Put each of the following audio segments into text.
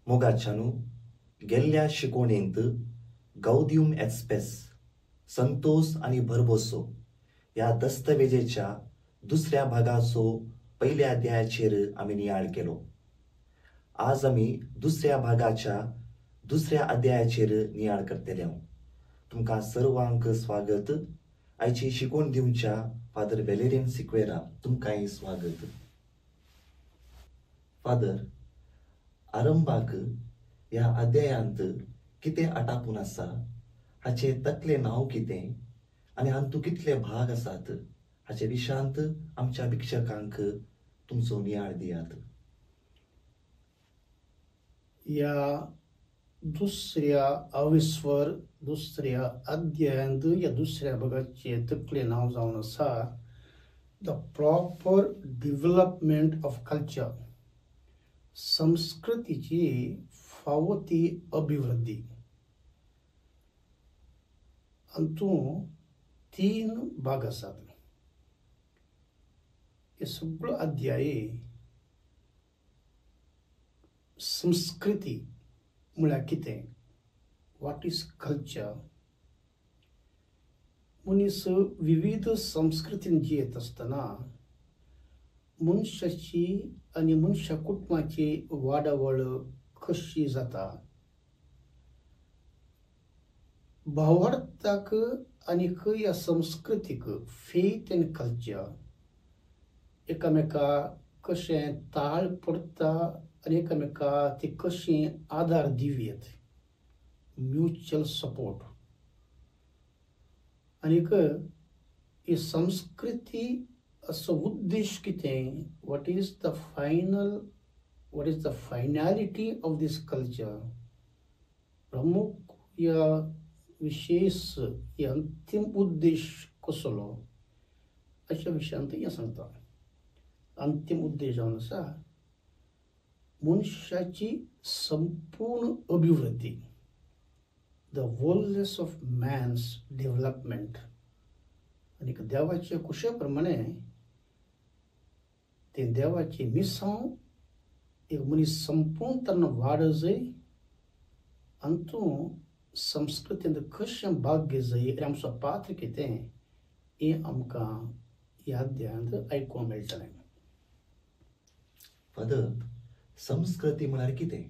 मोगाच्यानु गेल्ल्या शिकवणेंत गौदियम eight space Santosh आणि भरभोसो या दस्तवेजेच्या दुसऱ्या भागाचो पहिल्या अध्यायाचेर आमी नियाळ केलो. आज आमी दुसऱ्या भागाच्या दुसऱ्या अध्यायाचेर नियाळ करतले. तुमकां सर्वांक स्वागत. आयची शिकवण दिवच्या फादर वेलेरियन सिक्वेरा तुमकांय स्वागत. फादर, आरंभाक ह्या अध्यायांत कितें आटापून आसा हाचे तकले नांव कितें आनी हातूंत कितले भाग आसात हाचे विशांत आमच्या भिक्षकांक तुमचो नियाळ दियात. या दुसऱ्या अविस्वर दुसऱ्या अध्यायांत या दुसऱ्या भागाचे तकले नांव जावन आसा the proper development of culture, संस्कृतीची फावो ती अभिवृद्धी. हातूंत 3 भाग आसात. हे सगळो अध्याय संस्कृती म्हळ्यार कितें, वॉट इज कल्चर. मनीस विविध संस्कृतीन जियेत आसतना मनशाची आनी मनशा कुटुंबाची वाडावळ कशी जाता, भावार्थाक आनीक ह्या संस्कृतीक फेथ एंड कल्चर एकामेका कशें ताळ पडटा आनी एकामेका ती कशी आदार दिवयेत, म्युच्युअल सपोर्ट. आनीक ही संस्कृती असो उद्देश कितें, what is the finality of this culture. प्रमुख या विशेष या अंतिम उद्देश कसलो अशा विशयांत हें सांगता. अंतिम उद्देश जावन आसा मनशाची संपूर्ण अभिवृद्धी, द वोलनेस ऑफ मॅन्स डेव्हलपमेंट. आनी देवाचे कुशे प्रमाणे ते देवाची मिसांव एक मनीस संपूर्ण तरेन वाड जाय, हातूंत संस्कृतींत कशें भाग घे जाय आनी आमचो पात्र कितें हें आमकां ह्या अध्यायांत आयकूंक मेळटलें. फादर, संस्कृती म्हळ्यार कितें?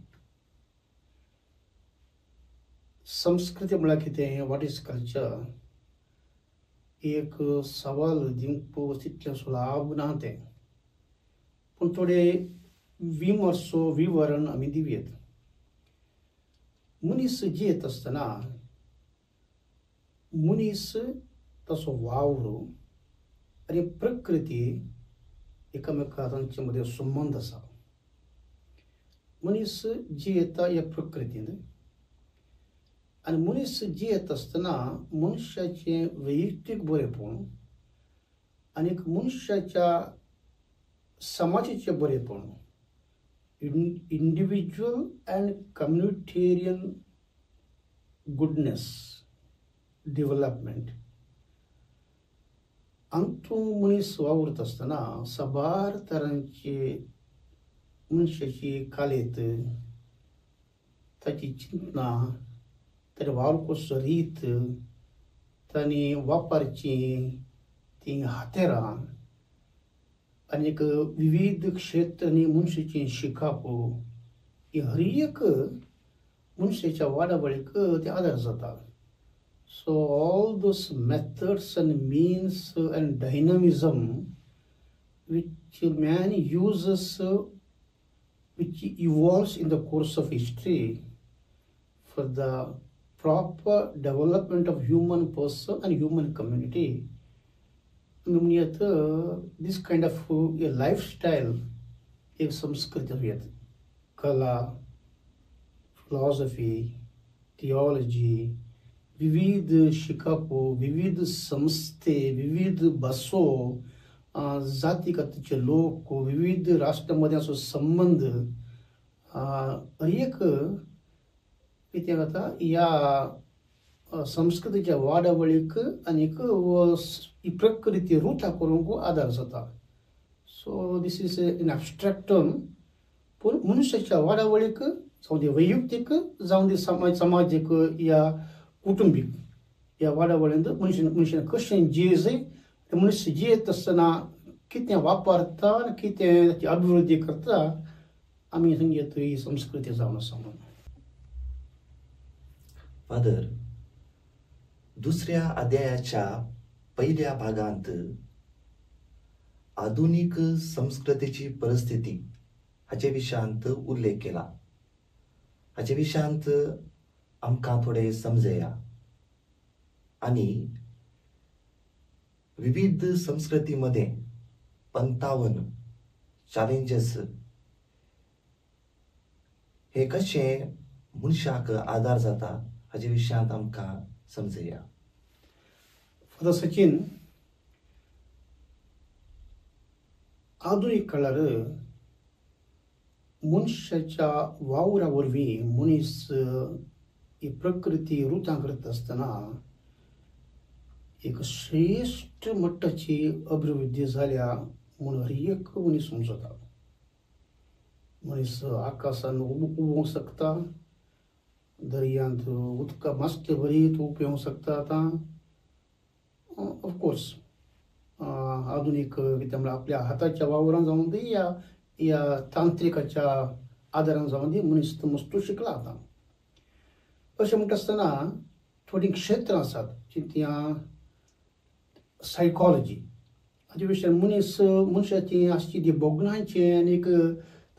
संस्कृती म्हळ्यार कितें, वॉट इज कल्चर, एक सवाल दिवंक तितलें सुलाभ ना तें, पूण थोडें विवरण आमी दिवयेत. मनीस जियेत आसतना मनीस ताचो वावर आनी प्रकृती एकामेका तांचे मदें संबंद आसा. मनीस जियेता ह्या प्रकृतीन आनी मनीस जियेत आसतना मनशाचें वैयक्तीक बरेपण आनीक मनशाच्या समाजाचें बरेपण, individual and communitarian goodness development. हातूंत मनीस वावरता आसतना साबार तरांचे मनशाची कालेत, ताची चिंतना, ताणें वावरपाचो रीत, तांणी वापरची ती हातेरां आनीक विविध क्षेत्रांनी मनशाची शिकाप ही हर एक मनशाच्या वाडावळीक ते आदार जाता. So all those methods and means and dynamism which man uses, which evolves in the course of history for the proper development of human person and human community. This kind of a lifestyle एक संस्कृती येत. कला, philosophy, theology, विविध शिकापो, विविध संस्थे, विविध बसो, जातीगतीचे लोक, विविध राष्ट्रांमध्ये असो संबंध, एक कितें जाता ह्या संस्कृतीच्या वाडावळीक आनीक ही प्रकृती रुथा करूंक आदार जाता. So this is an abstract term, पूण मनशाच्या वाडावळीक जावं दी वैयक्तीक जावं दी समाजीक या कुटुंबीक ह्या वाडावळ्यांत मनशान कशें जियें ते मनुष्य जियेत आसतना कितें वापरता आनी कितें ताची अभिवृद्धी करता आमी सांगत ही संस्कृती जावन आसा म्हणून. फादर, दुसऱ्या अध्यायाच्या पहिल्या भागांत आधुनिक संस्कृतीची परिस्थिती हाचे विशयांत उल्लेख केला. हाचे विशयांत आमकां थोडे समजया आणि विविध संस्कृतीमध्ये 55 चॅलेंजेस हे कशे मनशाक आधार जाता हाचे विशयांत आमकां समजया. फादर सचिन, आधुनिक काळार मनशाच्या वावरा वरवीं मनीस ही प्रकृती रुतां करता आसतना एक श्रेष्ठ मट्टाची अभिवृद्धी जाल्या म्हणून हर एक मनीस समजता. मनीस आकाशान उबोवंक शकता, दर्यांत उदका मातशे बरी तूं पेंवूंक शकता. आतां ऑफकोर्स आधुनीक कितें म्हणल्यार आपल्या हाताच्या वावरान जावं दी या तांत्रिकाच्या आदारान जावं दी मनीस मस्तू शिकला. आतां अशें म्हणटा आसतना थोडीं क्षेत्रां आसात जितूं सायकॉलॉजी हाचे विशयान मनशाची आशिल्ली बोगणांचें आनीक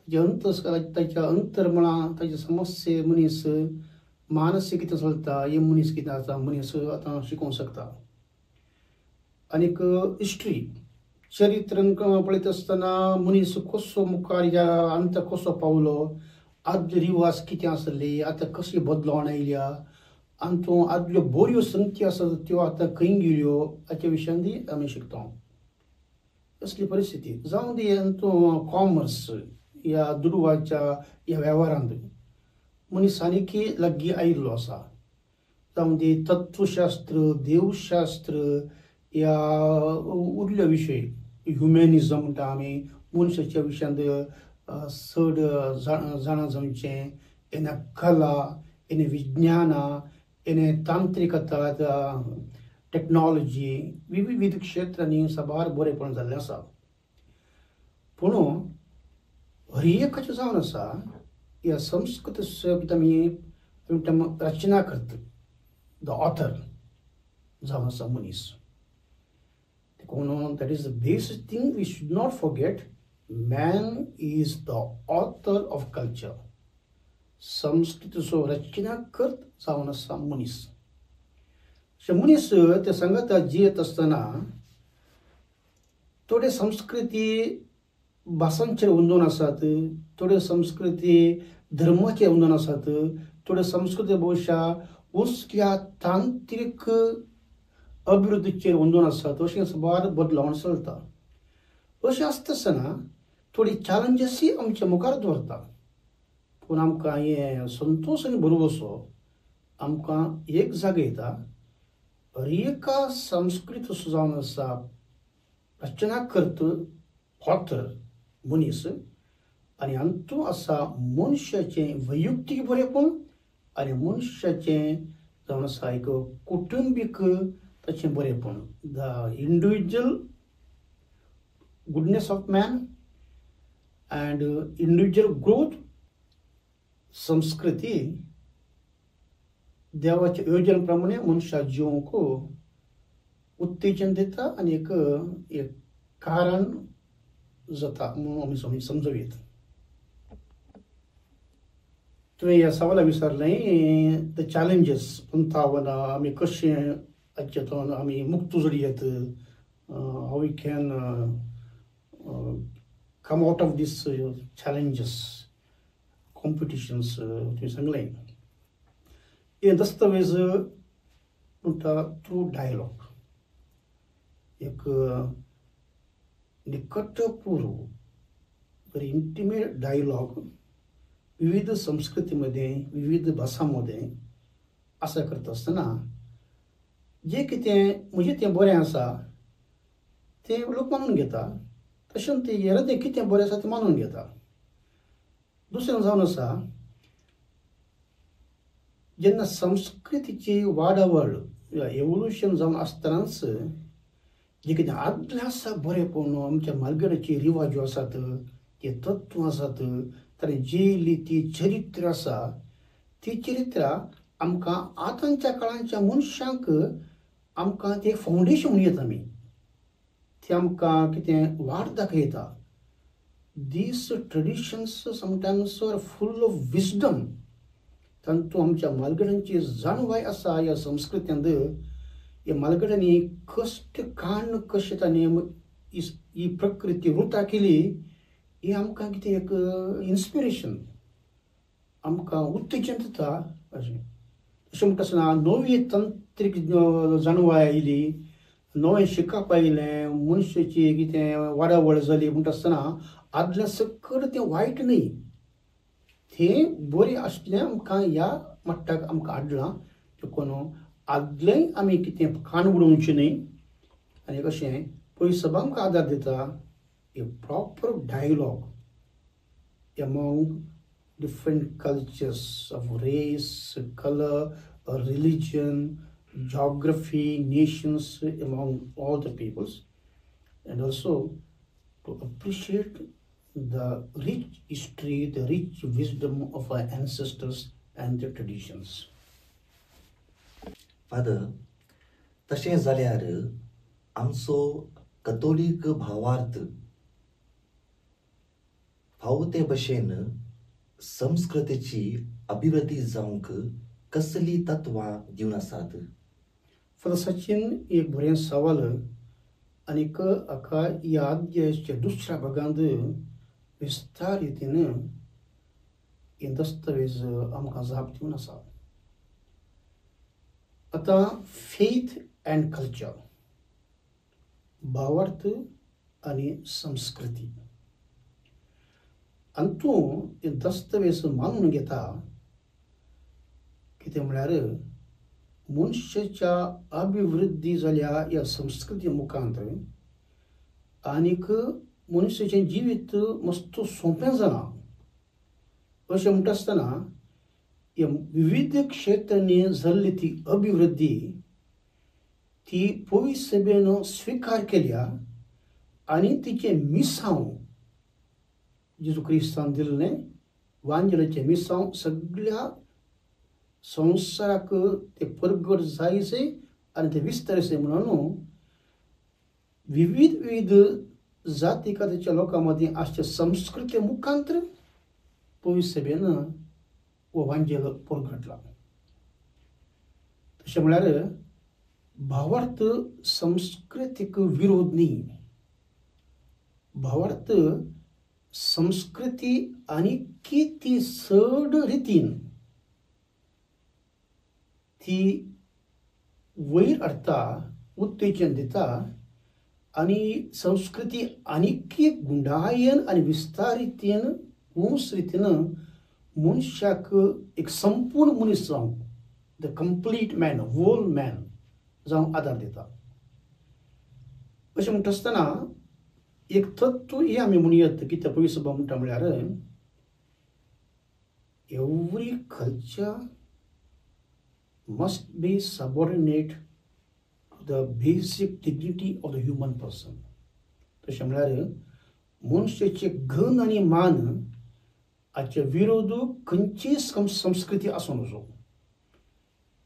ताच्या अंतर्मळां ताचे समस्ये मनीस मानसीक कितें चलता हे मनीस कितें आसा मनीस आतां शिकूंक शकता. आनीक हिस्ट्री चरित्रान पळयता आसतना मनीस कसो मुखार ह्या अंत कसो पावलो, आदले रिवाज कितें आसले, आतां कशी बदलावण आयल्या आनी तो आदल्यो बऱ्यो संगती आसात त्यो आतां खंय गेल्यो हाच्या विशयान दी आमी शिकता. असली परिस्थिती जावं दी तूं कॉमर्स ह्या दुडवाच्या ह्या वेव्हारांत मनीस आनीक लागीं आयिल्लो आसा. जावं दी तत्वशास्त्र, देवशास्त्र ह्या उरल्यो विशय, ह्युमॅनिझम म्हणटा आमी, मनशाच्या विशयांत चड जाणा जावचें, येना कला, येना विज्ञाना, येना तांत्रिकता, टेक्नॉलॉजी, विविध क्षेत्रांनी साबार बरेपण जाल्लें आसा. पूण हर एकाचें जावन आसा ह्या संस्कृतीचो कितें आमी रचना करता द ऑथर जावन आसा मनीस. That is the basic thing we should not forget. Man is the author of culture. संस्कृतीचो रचनाकर्त जावन आसा मनीस. मनीस ते सांगता जियेत आसतना थोडे संस्कृती भासांचेर अवलंबून आसात, थोड्यो संस्कृती धर्माचेर अवलंबून आसात, थोड्यो संस्कृती बहुशा उसल्या तांत्रिक अभिवृद्धीचेर अवलंबून आसात. अशें साबार बदलावण चलता. अशें आसता आसतना थोडी चॅलेंजीसूय आमच्या मुखार दवरता. पूण आमकां हें संतोश आनी बरोवसो आमकां एक जागे येता, हर एका संस्कृतीचो जावन आसा रचनाकर्त ऑथर मनीस, आनी हातूंत आसा मनशाचें वैयक्तीक बरेपण आनी मनशाचें जावन आसा एक कुटुंबीक ताचें बरेपण. The individual goodness of man and individual growth. संस्कृती देवाच्या योजने प्रमाणे मनशाक जिवंक उत्तेजन दिता आनी एक कारण जाता म्हणून आमी समजूं. तुवें ह्या सवाला विचारलें द चॅलेंजीस 55 आमी कशें हाचेतून आमी मुक्त जोडयेत, how we can come out of this challenges competitions तुवें सांगलें. हे दस्तावेज म्हणटा थ्रू डायलॉग, एक निकटपूर्व व्हेरी इंटिमेट डायलॉग विविध संस्कृतीमध्ये विविध भासांमध्ये आसा करता आसतना जें कितें म्हजें तें बरें आसा तें लोक मानून घेता, तशेंच हेरां तें कितें बरें आसा तें मानून घेता. दुसरें जावन आसा जेन्ना संस्कृतीची वाडावड एवोल्युशन जावन आसतनाच जे कितें आदलें आसा बरेंपण आमच्या मालगड्याचे रिवाज ज्यो आसात ते तत्वां आसात ताणें जेली ती चरित्र आसा ती चरित्रां आमकां आतांच्या काळांच्या मनशांक आमकां ते फावंडेशन म्हणून आमी ते आमकां कितें वाट दाखयता. These traditions sometimes are full of wisdom. तातूंत आमच्या मालगड्यांची जाणवाय आसा ह्या संस्कृत्यांत. ह्या मालगड्यांनी कश्ट काण कशें ताणें ही प्रकृती वृता केली ही आमकां कितें एक इन्स्पिरेशन आमकां उत्तेजन दिता. अशें म्हणटा आसतना नवी तंत्रीक जाणवाय आयली, नवें शिकप आयलें, मनशाची कितें वाडावड जाली म्हणटा आसतना आदल्या सकयल तें वायट न्ही, तें बरें आसलें आमकां ह्या मट्टाक आमकां हाडलां. देखून आदलेंय आमी कितें कान उडोवचें न्ही. आनी कशें पयस आमकां आदार दिता a proper dialogue among different cultures of race, color, religion, geography, nations, among all the peoples, and also to appreciate the rich history, the rich wisdom of our ancestors and their traditions. Father, तशें जाल्यार आमचो कथोलीक भावार्थ फावो ते भशेन संस्कृतीची अभिवृद्धी जावंक कसली तत्वां दिवन आसात? फादर सचिन, एक बरें सवाल. आनीक हाका ह्या अध्यायाच्या दुसऱ्या भागांत विस्तार रितीन हे दस्तावेज आमकां जाप दिवन आसा. आतां फेथ अँड कल्चर, भावार्थ आनी संस्कृती हातूंत हे दस्तावेज मानून घेता कितें म्हळ्यार मनशाच्या अभिवृद्धी जाल्या ह्या संस्कृती मुखांत आनीक मनशाचें जिवीत मस्त सोंपें जालां. अशें म्हणटा आसतना ह्या विविध क्षेत्रांनी जाल्ली ती अभिवृद्धी ती पवित्र सभेन स्विकार केल्या आनी तिचें मिसांव जेजू क्रिस्तान दिल्लें वांजेलाचें मिसांव सगळ्या संवसाराक ते परगट जायचे आनी ते विस्तारचे म्हणून विविध जाती कातीच्या लोकां मदीं आसचे संस्कृती मुखांतर पवित्र सभेन हो वांजेल परगटला. तशें म्हळ्यार भावार्थ संस्कृतीक विरोध न्ही. भावार्थ संस्कृती आनी ती चड रितीन ती वयर हाडटा, उत्तेजन दिता आनी संस्कृती आनीक गुंडायेन आनी विस्तार रितीन उंच रितीन मनशाक एक संपूर्ण मनीस जावंक, the complete man, whole man जावंक आदार दिता. अशें म्हणटा आसतना एक तत्व हे आमी म्हणयात की ते पवित्र सभा म्हणटा म्हळ्यार every culture must be subordinate to the basic dignity of the human person. तशें म्हळ्यार मनशाचे घन आनी मान हाचे विरोध खंयचीय संस्कृती आसूं नजो.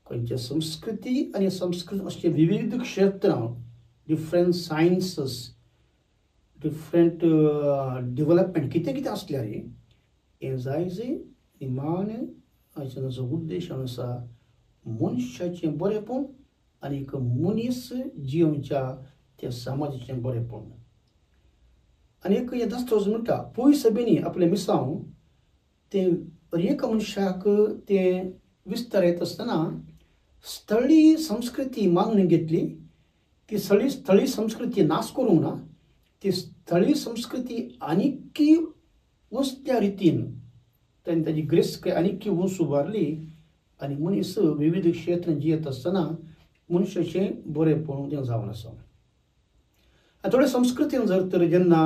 खंयचे संस्कृती आनी संस्कृती अशे विविध क्षेत्रां, डिफरंट सायन्सीस, डिफरंट डेव्हलपमेंट कितें कितें आसल्यार हें जायजें निमाण हाचो जो उद्देश आसा मनशाचें बरेंपण आनीक मनीस जिवच्या त्या समाजाचें बरेंपण. आनीक हे दस्तावेज म्हणटा पवित्र सभेनी आपलें मिसांव तें एक मनशाक तें विस्तारयता आसतना स्थळी संस्कृती मानून घेतली. ती स्थळी संस्कृती नाश करूंक ना. ती स्थळी संस्कृती आनीक वस्त्या रितीन ताणें ताची ग्रेस्त आनीक उंच उबारली आनी मनीस विविध क्षेत्रांत जियेत आसतना मनशाचें बरेंपण तें जावन आसा. आनी थोड्या संस्कृतीन जर तर जेन्ना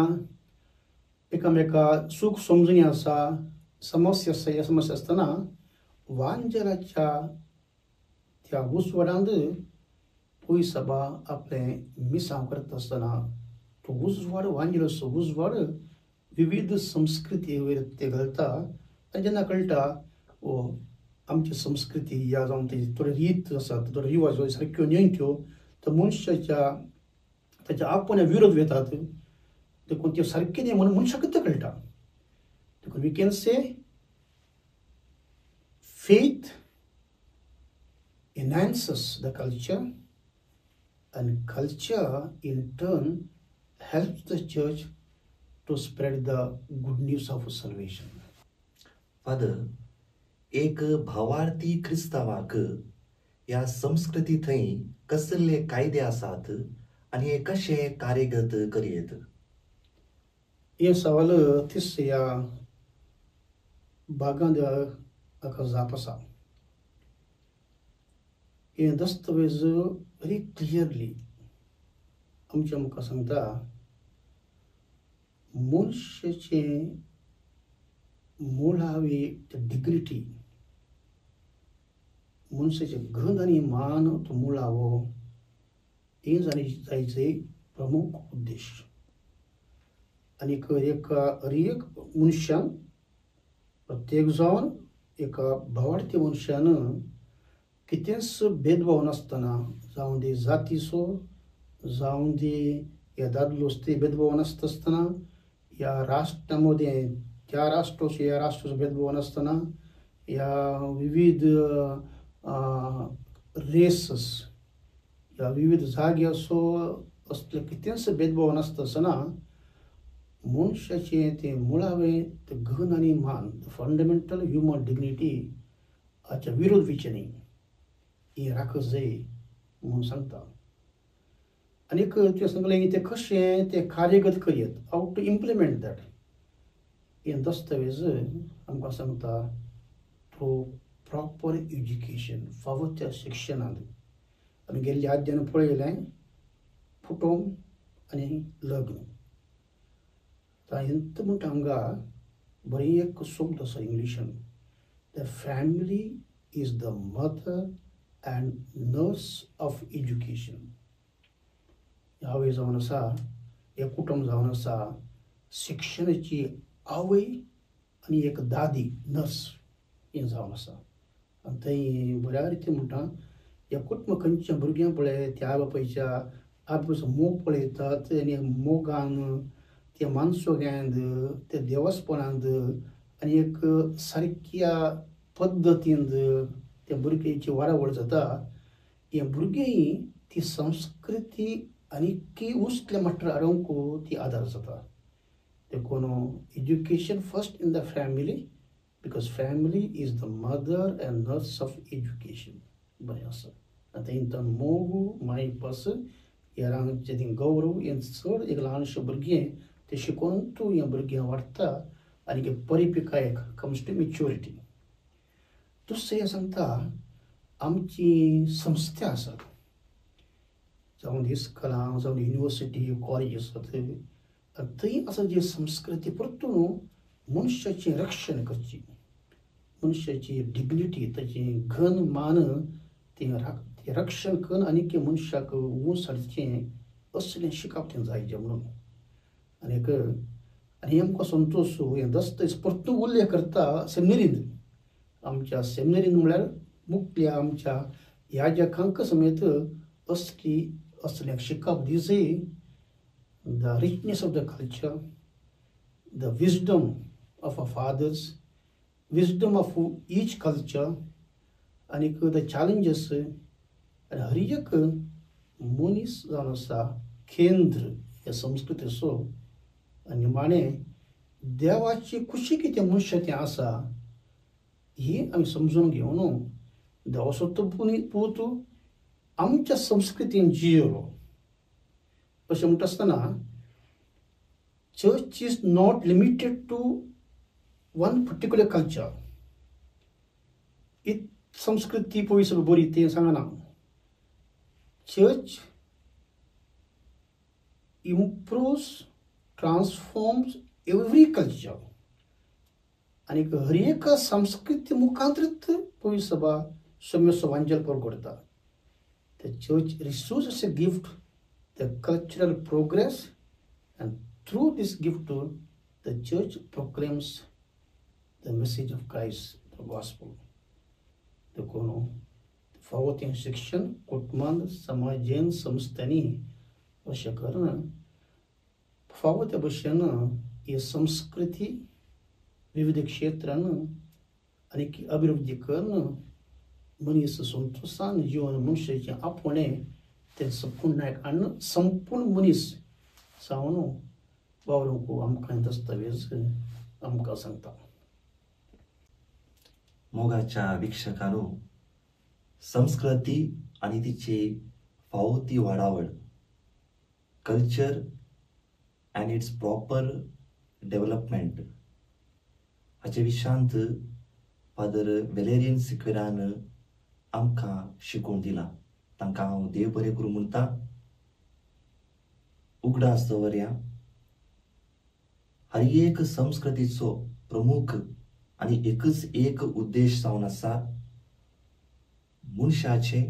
एकामेका सूख समजुनी आसा, समस्या आसा, ह्या समस्या आसतना वांजलाच्या त्या उसवडांत पळय सभा आपलें मिसांव करता आसतना तो उजवाड वांजलोचो उजवाड विविध संस्कृती वयर ते घालता आनी जेन्ना कळटा आमची संस्कृती या जावन तेजी थोड्यो रीत आसात थोड्यो रिवाज सारक्यो न्हय त्यो तर मनशाच्या ताच्या आपण्या विरोध वतात देखून त्यो सारकें न्हय म्हणून मनशाक ते कळटा देखून we can say faith enhances the culture and culture in turn helps the church to spread the good news of salvation. Father, एक भावार्थी क्रिस्तावाक ह्या संस्कृती थंय कसले कायदे आसात आनी हे कशे कार्यगत करयेत? हे सवाल तिसऱ्या भागांत हाका जाप आसा. हे दस्तावेज व्हेरी क्लियरली आमच्या मुखार सांगता मनशाचें मुळावी डिग्निटी मनशाचें घन आनी मान तो मुळावो हे जायचे प्रमुख उद्देश. आनी एका हर एक मनशान प्रत्येक जावन एका भावार्थी मनशान कितेंच भेदभाव नासतना जावं दी जातीचो जावं दी ह्या दादलोच ते भेदभाव नासतना ह्या राष्ट्रा मदें त्या राष्ट्राचो ह्या राष्ट्राचो भेदभाव नासतना ह्या विविध रेसस ह्या विविध जाग्याचो असले कितेंच भेदभाव नासतना मनशाचें तें मुळावें तें घन आनी मान फंडामेंटल ह्युमन डिग्निटी हाच्या विरोध विचनी ही राखत जाय म्हणून सांगता. आनीक तुवें सांगलें तें कशें तें कार्यगत करयत हाव टू इम्प्लिमेंट दॅट. हे दस्तावेज आमकां सांगता थ्रू प्रॉपर एज्युकेशन फावो त्या शिक्षणांत. आमी गेल्ल्या आद्यान पळयलें कुटुंब आनी लग्न. ಎಂತ म्हणटा हांगा बरी एक शब्द आसा इंग्लिशान the family is the mother and nurse of education. आवय जावन आसा हे कुटुंब जावन आसा शिक्षणाची आवय आनी एक दादी नर्स हें जावन आसा. आनी थंय बऱ्या रितीन म्हणटा ह्या कुटुंब खंयच्या भुरग्यांक पळय त्या आवय बापायच्या आवयचो मोग पळयतात आनी मोगान त्या मानसोग्यांत त्या देवस्पणांत आनी एक सारक्या पद्दतीन त्या भुरग्याची वाडावड जाता. हे भुरगेंय ती संस्कृती आनीकय उस्ल्या मट्टार हाडूंक ती आदार जाता. देखून education first in the family because family is the mother and nurse of education. बरें आसा. आतां इंतन मोग मायपास ह्या ती गौरव हें चड एक ल्हानशें भुरगें ते शिकोवन तूं ह्या भुरग्यांक वाडटा आनी परिपिकायेक कम्स टू मॅच्युरिटी. दुसरें सांगता आमची संस्था आसात जावं इस्कॉलां जावं युनिवर्सिटी कॉलेज आसात थंय आसा जी संस्कृती परतून मनशाचें रक्षण करची मनशाची डिग्निटी ताचें घन मान तें रक्षण करून आनीक मनशाक उंच हाडचें असलें शिकप तें जाय म्हणून. आनी आमकां संतोश हें दस्तावेज परतून उल्लेख करता सेमिनारीन. आमच्या सेमिनारीन म्हळ्यार मुख्य आमच्या याजकांक समेत असलें शिकप दिसय the richness of the culture the wisdom of a fathers wisdom of each culture आनीक द चॅलेंजीस आनी हर एक मनीस जावन आसा केंद्र ह्या संस्कृतीचो आनी निमाणें देवाची खुशी कितें मनशां तें आसा ही आमी समजून घेवन देवाचो तो पूत आमच्या संस्कृतीन जियेलो. अशें म्हणटा आसतना church is not limited to one particular culture. ही संस्कृती पळय सगळी बरी तें सांगना. Church improves, transforms every culture. आणि हर एक संस्कृती मुखांतरीत पवित्र सभा सौम्य सभांचल परगडता. The church receives as a gift the cultural progress, and through this gift the church proclaims the message of Christ, the gospel. देखो फावतीन शिक्षण कुटुंबात समाजेन संस्थांनी अशें करून फावत्या भशेन ही संस्कृती विविध क्षेत्रान आनी अभिवृद्धी करून मनीस संतोषान जीवन मनुष्याचे आपणे ते संपूर्ण आणि संपूर्ण मनीस जावन वावरूंक आमकां दस्तावेज आमकां सांगता. मोगाच्या वीक्षकांनो, संस्कृती आणि तिची फावो वाडावळ, culture and its proper development हाचे विशयांत फादर वेलेरियन सिक्वेरान आमकां शिकोवन दिला. तांकां हांव देव बरें करूं म्हणटा. उगडास दवरया. हर एक संस्कृतीचो प्रमुख आणि एकच एक उद्देश जावन आसा मनशाचे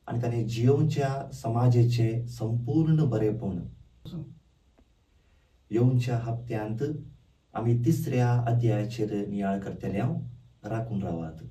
आणि ताणे जियोवच्या समाजाचे संपूर्ण बरेपण. येवच्या हप्त्यांत आमी 3ऱ्या अध्यायाचेर नियाळ करतले. राखून रावात.